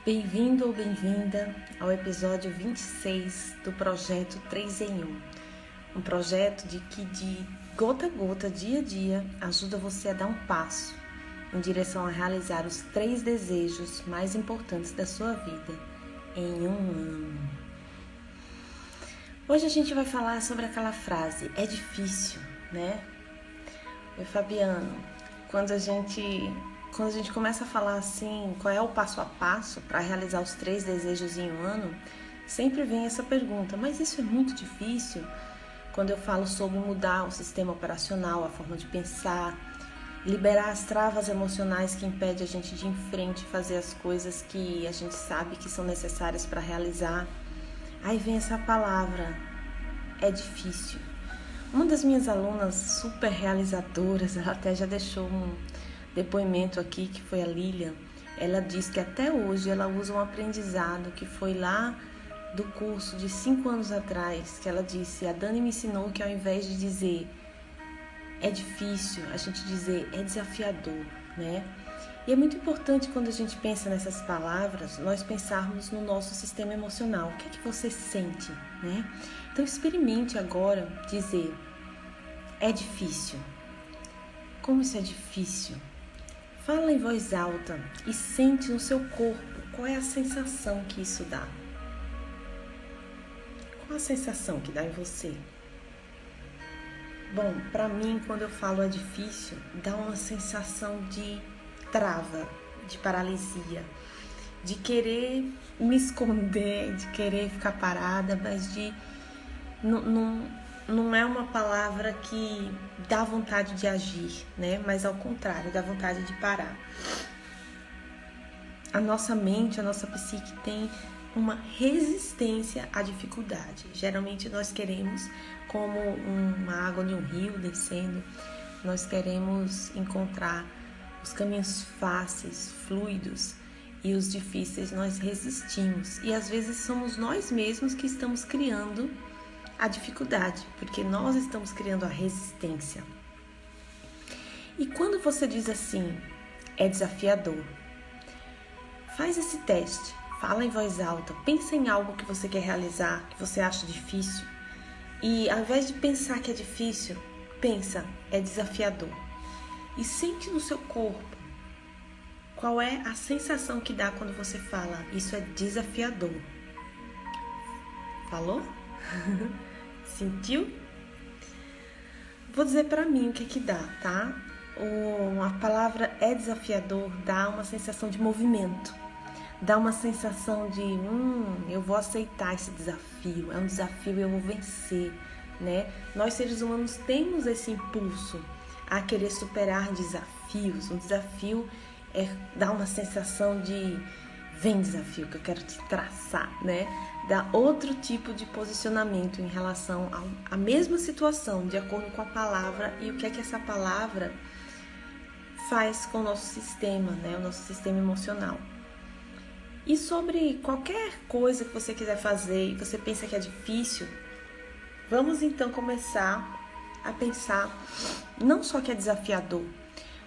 Bem-vindo ou bem-vinda ao episódio 26 do projeto 3 em 1. Um projeto que de gota a gota, dia a dia, ajuda você a dar um passo em direção a realizar os 3 desejos mais importantes da sua vida em um ano. Hoje a gente vai falar sobre aquela frase, é difícil, né? Oi, Fabiano, quando a gente começa a falar assim, qual é o passo a passo para realizar os 3 desejos em um ano, sempre vem essa pergunta, mas isso é muito difícil? Quando eu falo sobre mudar o sistema operacional, a forma de pensar, liberar as travas emocionais que impedem a gente de ir em frente e fazer as coisas que a gente sabe que são necessárias para realizar, aí vem essa palavra, é difícil. Uma das minhas alunas super realizadoras, ela até já deixou um depoimento aqui, que foi a Lilian. Ela diz que até hoje ela usa um aprendizado que foi lá do curso de 5 anos atrás, que ela disse, a Dani me ensinou que ao invés de dizer é difícil, a gente dizer é desafiador, né? E é muito importante quando a gente pensa nessas palavras, nós pensarmos no nosso sistema emocional. O que é que você sente, né? Então experimente agora dizer é difícil. Como isso é difícil? Fala em voz alta e sente no seu corpo qual é a sensação que isso dá. Qual a sensação que dá em você? Bom, para mim, quando eu falo é difícil, dá uma sensação de trava, de paralisia, de querer me esconder, de querer ficar parada, mas não é uma palavra que dá vontade de agir, né? Mas ao contrário, dá vontade de parar. A nossa mente, a nossa psique tem uma resistência à dificuldade. Geralmente nós queremos, como uma água de um rio descendo, nós queremos encontrar os caminhos fáceis, fluidos, e os difíceis nós resistimos. E às vezes somos nós mesmos que estamos criando a dificuldade, porque nós estamos criando a resistência. E quando você diz assim, é desafiador, faz esse teste, fala em voz alta, pensa em algo que você quer realizar, que você acha difícil, e ao invés de pensar que é difícil, pensa, é desafiador. E sente no seu corpo qual é a sensação que dá quando você fala, isso é desafiador. Falou? Sentiu? Vou dizer pra mim o que dá, tá? A palavra é desafiador, dá uma sensação de movimento. Dá uma sensação de, eu vou aceitar esse desafio. É um desafio e eu vou vencer, né? Nós seres humanos temos esse impulso a querer superar desafios. Um desafio dá uma sensação de, vem desafio que eu quero te traçar, né? Dá outro tipo de posicionamento em relação à mesma situação, de acordo com a palavra e o que é que essa palavra faz com o nosso sistema, né? O nosso sistema emocional. E sobre qualquer coisa que você quiser fazer e você pensa que é difícil, vamos então começar a pensar não só que é desafiador,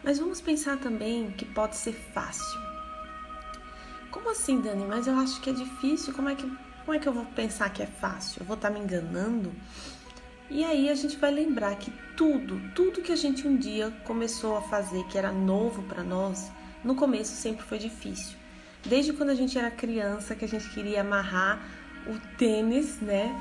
mas vamos pensar também que pode ser fácil. Como assim, Dani? Mas eu acho que é difícil, como é que eu vou pensar que é fácil? Eu vou estar me enganando? E aí a gente vai lembrar que tudo que a gente um dia começou a fazer, que era novo para nós, no começo sempre foi difícil. Desde quando a gente era criança, que a gente queria amarrar o tênis, né?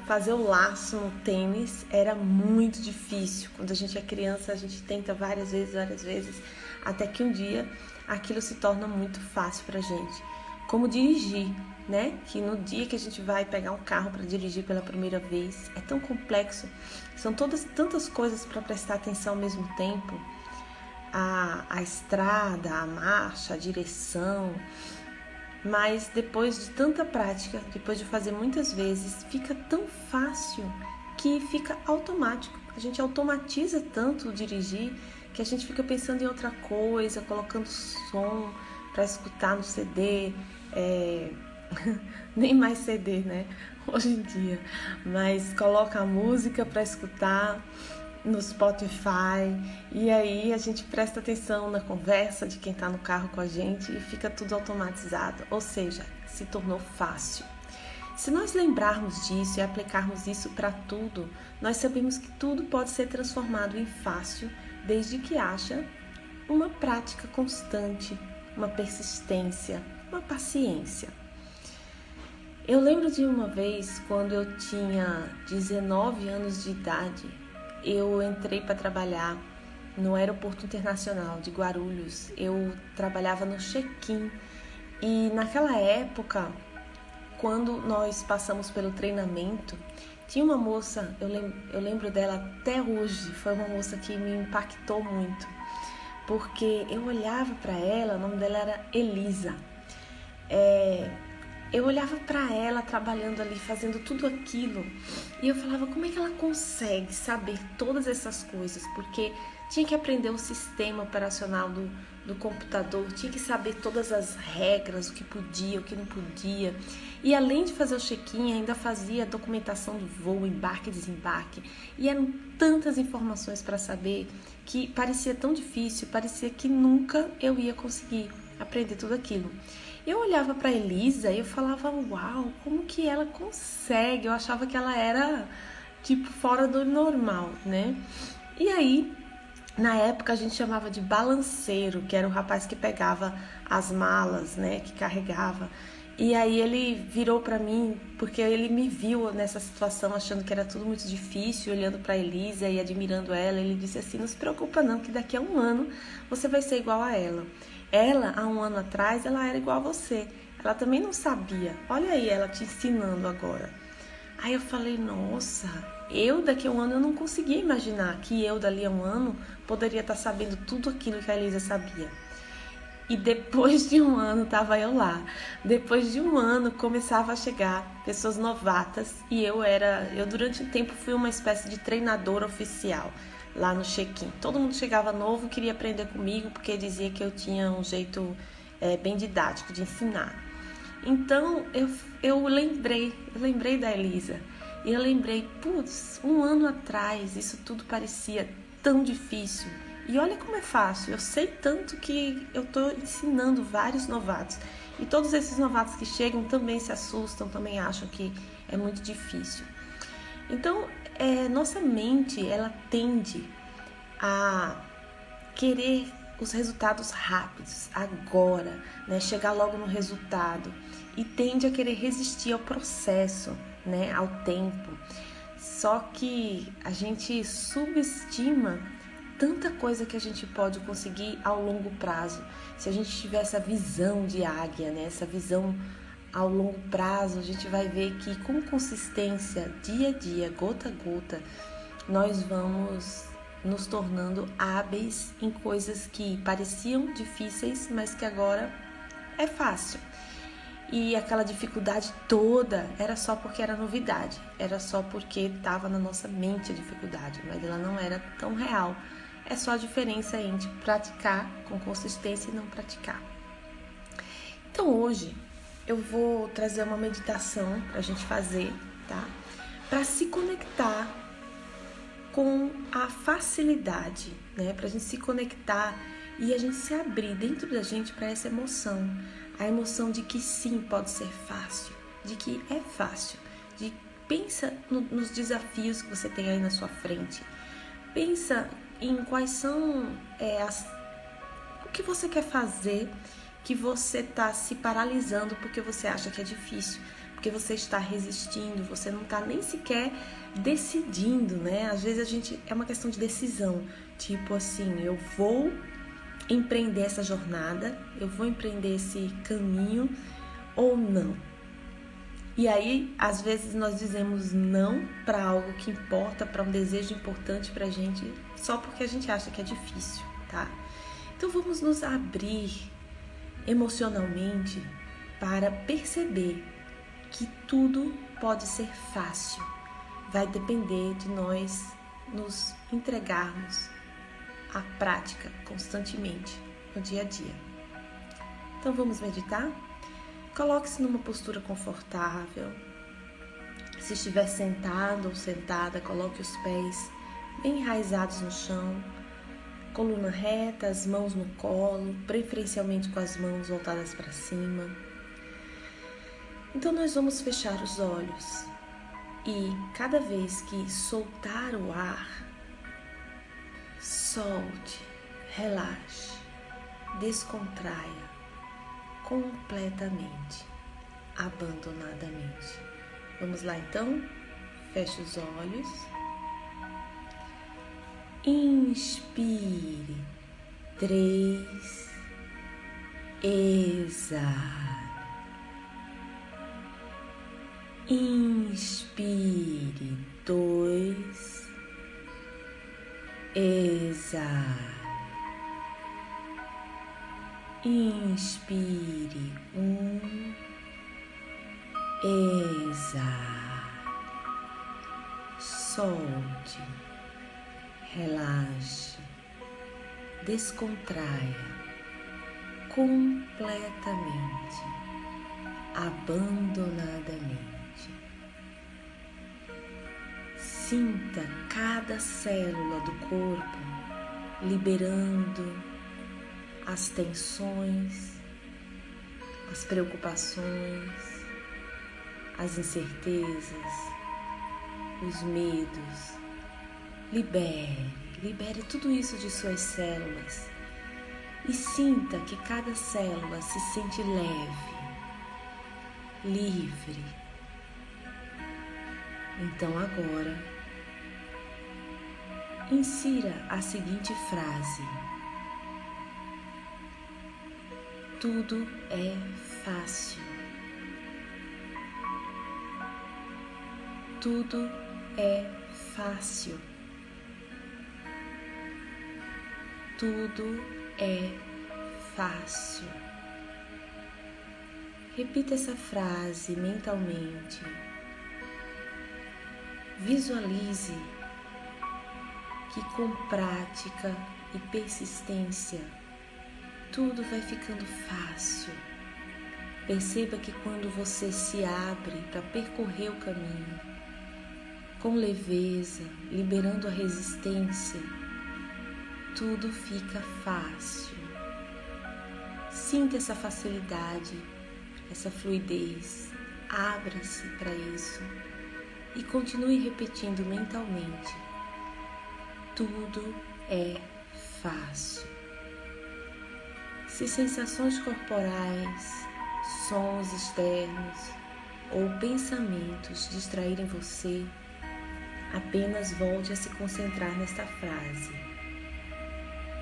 Fazer o laço no tênis era muito difícil. Quando a gente é criança, a gente tenta várias vezes, até que um dia aquilo se torna muito fácil pra gente. Como dirigir, né? Que no dia que a gente vai pegar um carro para dirigir pela primeira vez, é tão complexo. São tantas coisas para prestar atenção ao mesmo tempo. A estrada, a marcha, a direção. Mas depois de tanta prática, depois de fazer muitas vezes, fica tão fácil que fica automático. A gente automatiza tanto o dirigir que a gente fica pensando em outra coisa, colocando som para escutar no CD, nem mais CD, né? Hoje em dia, mas coloca a música para escutar, no Spotify, e aí a gente presta atenção na conversa de quem está no carro com a gente e fica tudo automatizado, ou seja, se tornou fácil. Se nós lembrarmos disso e aplicarmos isso para tudo, nós sabemos que tudo pode ser transformado em fácil, desde que haja uma prática constante, uma persistência, uma paciência. Eu lembro de uma vez, quando eu tinha 19 anos de idade, eu entrei para trabalhar no Aeroporto Internacional de Guarulhos. Eu trabalhava no check-in e naquela época, quando nós passamos pelo treinamento, tinha uma moça, eu lembro dela até hoje, foi uma moça que me impactou muito, porque eu olhava para ela, o nome dela era Elisa. Eu olhava para ela trabalhando ali, fazendo tudo aquilo, e eu falava, como é que ela consegue saber todas essas coisas? Porque tinha que aprender o sistema operacional do computador, tinha que saber todas as regras, o que podia, o que não podia. E além de fazer o check-in, ainda fazia a documentação do voo, embarque e desembarque. E eram tantas informações para saber que parecia tão difícil, parecia que nunca eu ia conseguir aprender tudo aquilo. Eu olhava para Elisa e eu falava, uau, como que ela consegue? Eu achava que ela era, tipo, fora do normal, né? E aí, na época, a gente chamava de balanceiro, que era o rapaz que pegava as malas, né? Que carregava. E aí ele virou para mim, porque ele me viu nessa situação, achando que era tudo muito difícil, olhando para Elisa e admirando ela. Ele disse assim, não se preocupa não, que daqui a um ano você vai ser igual a ela. Ela, há um ano atrás, ela era igual a você. Ela também não sabia. Olha aí ela te ensinando agora. Aí eu falei, nossa, eu daqui a um ano eu não conseguia imaginar que eu dali a um ano poderia estar sabendo tudo aquilo que a Elisa sabia. E depois de um ano estava eu lá. Depois de um ano começava a chegar pessoas novatas e eu durante um tempo fui uma espécie de treinadora oficial lá no check-in. Todo mundo chegava novo, queria aprender comigo porque dizia que eu tinha um jeito bem didático de ensinar. Então eu lembrei da Elisa e eu lembrei, putz, um ano atrás isso tudo parecia tão difícil. E olha como é fácil, eu sei tanto que eu estou ensinando vários novatos. E todos esses novatos que chegam também se assustam, também acham que é muito difícil. Então, nossa mente, ela tende a querer os resultados rápidos, agora, né? Chegar logo no resultado. E tende a querer resistir ao processo, né? Ao tempo. Só que a gente subestima tanta coisa que a gente pode conseguir ao longo prazo. Se a gente tiver essa visão de águia, né? Essa visão ao longo prazo, a gente vai ver que com consistência, dia a dia, gota a gota, nós vamos nos tornando hábeis em coisas que pareciam difíceis, mas que agora é fácil. E aquela dificuldade toda era só porque era novidade, era só porque estava na nossa mente a dificuldade, mas ela não era tão real. É só a diferença entre praticar com consistência e não praticar. Então hoje eu vou trazer uma meditação para a gente fazer, tá? Para se conectar com a facilidade, né? Para a gente se conectar e a gente se abrir dentro da gente para essa emoção. A emoção de que sim, pode ser fácil, de que é fácil. Pensa nos desafios que você tem aí na sua frente. Pensa em quais são o que você quer fazer, que você está se paralisando porque você acha que é difícil, porque você está resistindo, você não está nem sequer decidindo, né? Às vezes é uma questão de decisão, tipo assim, eu vou empreender essa jornada, eu vou empreender esse caminho ou não. E aí, às vezes nós dizemos não para algo que importa, para um desejo importante pra gente, só porque a gente acha que é difícil, tá? Então vamos nos abrir emocionalmente para perceber que tudo pode ser fácil. Vai depender de nós nos entregarmos à prática constantemente no dia a dia. Então vamos meditar? Coloque-se numa postura confortável. Se estiver sentado ou sentada, coloque os pés bem enraizados no chão, coluna reta, as mãos no colo, preferencialmente com as mãos voltadas para cima. Então nós vamos fechar os olhos e cada vez que soltar o ar, solte, relaxe, descontraia completamente, abandonadamente. Vamos lá então? Feche os olhos. Inspire 3, exale. Inspire 2, exale. Inspire 1, exale. Solte, relaxe, descontraia completamente, abandonadamente. Sinta cada célula do corpo liberando as tensões, as preocupações, as incertezas, os medos. Libere tudo isso de suas células e sinta que cada célula se sente leve, livre. Então agora, insira a seguinte frase: tudo é fácil. Tudo é fácil. Tudo é fácil. Repita essa frase mentalmente. Visualize que com prática e persistência tudo vai ficando fácil. Perceba que quando você se abre para percorrer o caminho, com leveza, liberando a resistência, tudo fica fácil. Sinta essa facilidade, essa fluidez, abra-se para isso e continue repetindo mentalmente: tudo é fácil. Se sensações corporais, sons externos ou pensamentos distraírem você, apenas volte a se concentrar nesta frase,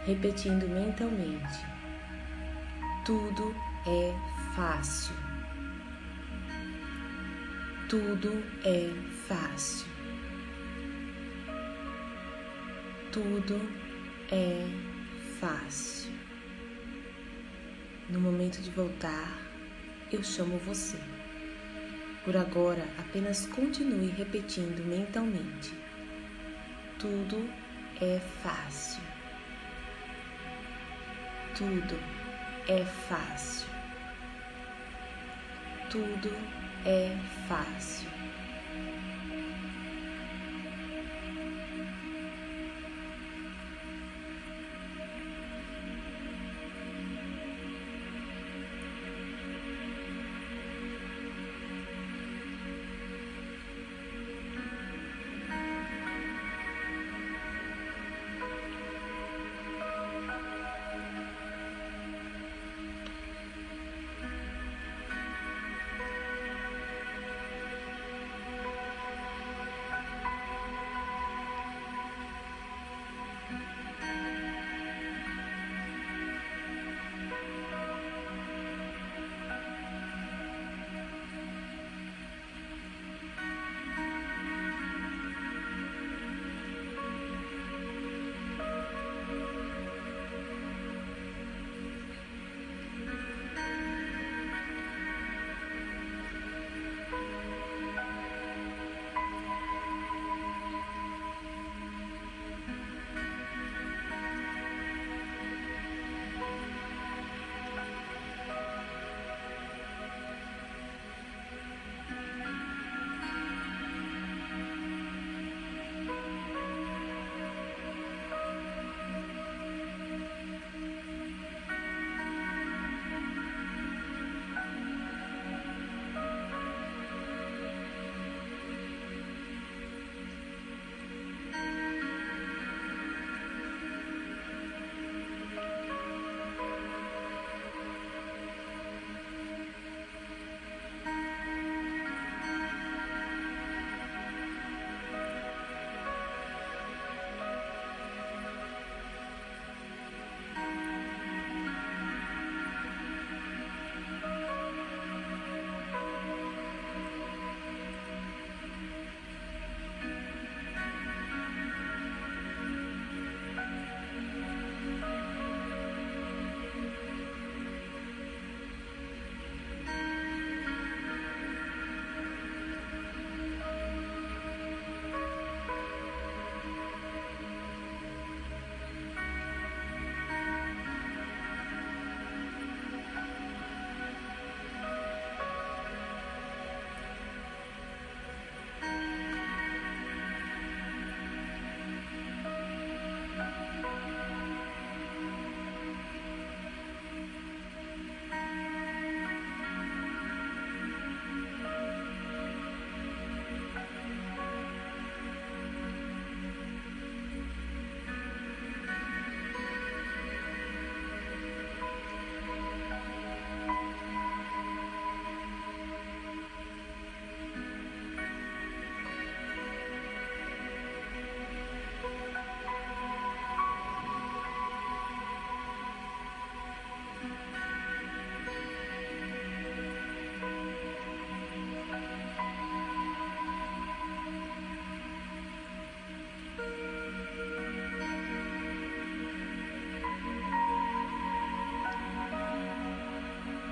repetindo mentalmente: tudo é fácil. Tudo é fácil. Tudo é fácil. No momento de voltar, eu chamo você. Por agora, apenas continue repetindo mentalmente: tudo é fácil. Tudo é fácil. Tudo é fácil.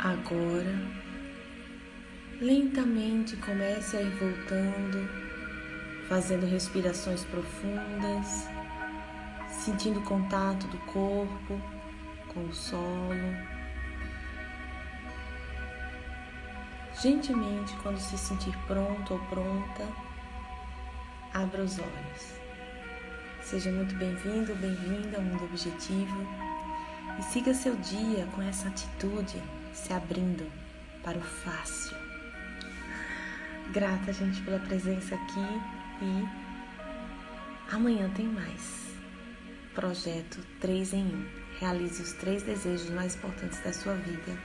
Agora, lentamente comece a ir voltando, fazendo respirações profundas, sentindo o contato do corpo com o solo. Gentilmente, quando se sentir pronto ou pronta, abra os olhos. Seja muito bem-vindo, bem-vinda ao Mundo Objetivo e siga seu dia com essa atitude, se abrindo para o fácil. Grata, gente, pela presença aqui e amanhã tem mais. Projeto 3 em 1. Realize os 3 desejos mais importantes da sua vida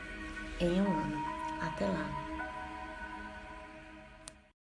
em um ano. Até lá!